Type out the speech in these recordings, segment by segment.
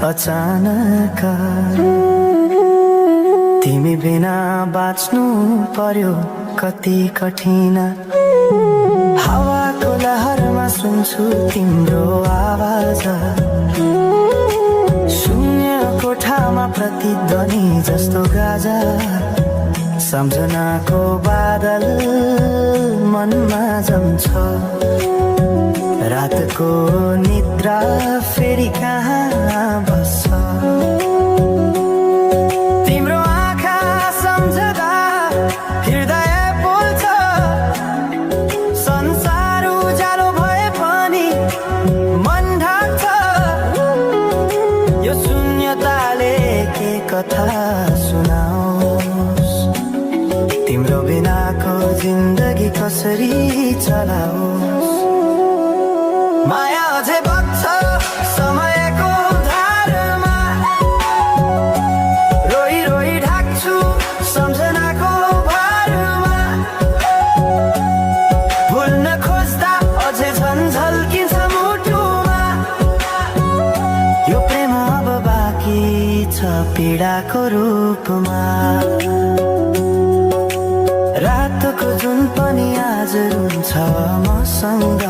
अचानक तिमी बिना बाँच्नु पर्यो कति कठिन। हावाको लहरमा सुन्छु तिम्रो आवाज, शून्य कोठामा प्रतिध्वनि जस्तो गाजा। सम्झनाको बादल मनमा जम्छ, रातको निद्रा फेरि कहाँ बस्छ। तिम्रो आँखा सम्झदा हृदय पोल्छ, संसार उज्यालो भए पनि मन ढाक्छ। यो शून्यताले के कथा सुनाओस्, तिम्रो बिनाको जिन्दगी कसरी चलाओस्। माया अझै बग्छ समयको धारमा, रोई रोई ढाक्छु सम्झनाको भारमा। भुल्न खोज्दा अझै झन् झल्किन्छ मुटुमा। यो प्रेम अब बाँकी छ पीडाको रूपमा। रातको जुन पनि आज रुन्छ मसँग,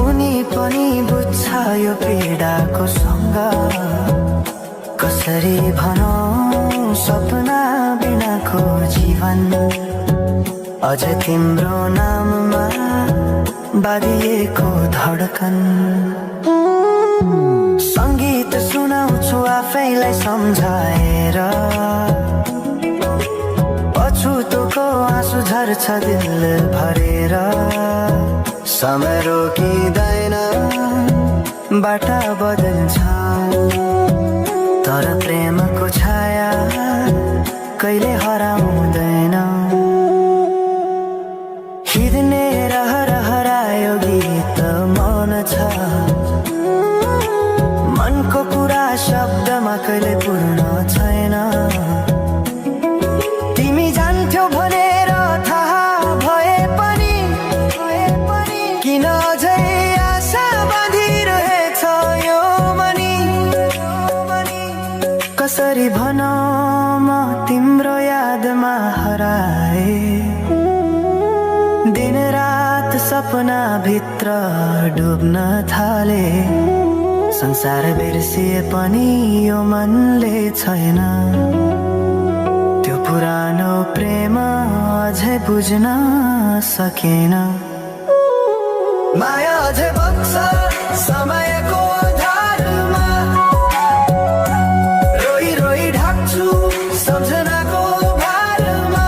उनी पनि बुझ्छ यो पीडाको सँग। कसरी भनौं सपना बिनाको जीवन, अझ तिम्रो नाममा बाँधिएको धडकन। सङ्गीत सुनाउँछु आफैलाई सम्झाएर, पछुतोको आँसु झर्छ दिल भरेर। समय रोकिँदैन बाटा बदल्छ, तर प्रेमको छाया कहिले हराउँदैन। हिँड्ने हरायो गीत मौन छ, मनको कुरा शब्दमा कहिले पूर्ण छैन। तिमी जान्थ्यौ भनेर थाहा भए पनि किन अझै आशा बाँधिरहेछ यो मनी। कसरी भनौं म तिम्रो यादमा हराए, दिन रात सपना भित्र डुब्न थाले। संसार बिर्सिए पनि यो मनले छैन, त्यो पुरानो प्रेम अझै बुझ्न सकेन। माया अझै बग्छ समयको धारमा, रोई रोई ढाक्छु सम्झनाको भारमा।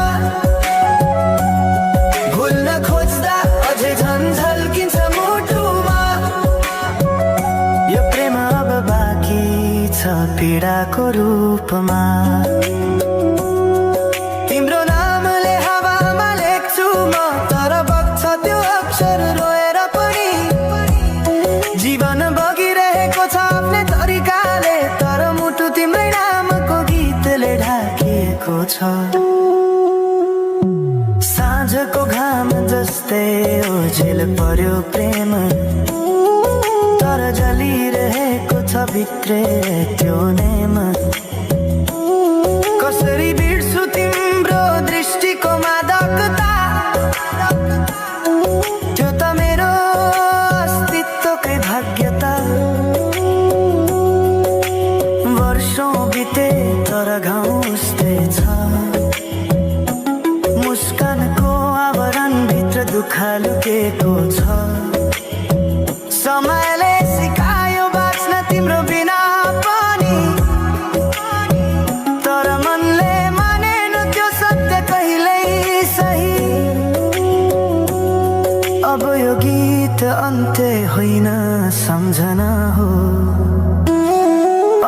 भुल्न खोज्दा अझै झन् झल्किन्छ मुटुमा। यो प्रेम अब बाँकी छ पीडाको रूपमा। तिम्रो नामले हावामा लेख्छु म, तर बग्छ त्यो अक्षर रोएर पनि। जीवन बगिरहेको छ आफ्नै तरिकाले, तर मुटु तिम्रै नामको गीतले ढाकिएको छ। साँझको घाम जस्तै ओझेल पर्यो प्रेम, तर जलिरहेको छ भित्रै त्यो नेम। कसरी बिर्सु तिम्रो दृष्टिको मादकता, त्यो त मेरो अस्तित्वकै भाग्यता। वर्षौं बिते तर घाउ उस्तै छ, मुस्कानको आवरण भित्र दुःख लुकेको छ। समयले सिकायो बाँच्न तिम्रो बिना पनि, तर मनले मानेन त्यो सत्य कहिल्यै सही। अब यो गीत अन्त्य होइन सम्झना हो,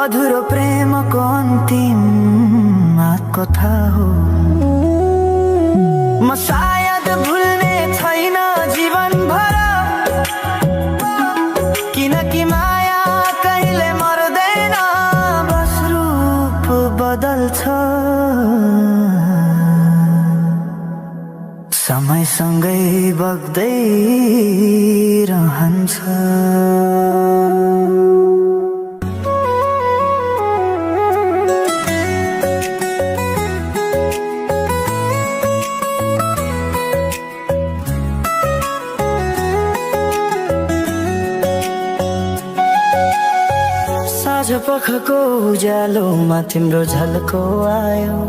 अधुरो प्रेमको अन्तिम कथा हो। म सायद भुल्ने छैन जीवन भर, किनकि माया कहिले मर्दैन, बस रूप बदल्छ। समयसँगै बग्दै रहन्छ। साँझ पखको उज्यालोमा तिम्रो झल्को आयो,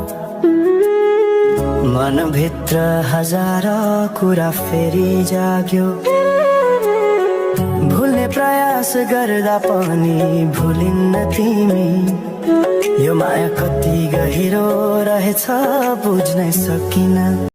मनभित्र हजार कुरा फेरि जाग्यो। भुल्ने प्रयास गर्दा पनि भुलिन्न तिमी, यो माया कति गहिरो रहेछ बुझ्नै सकिन।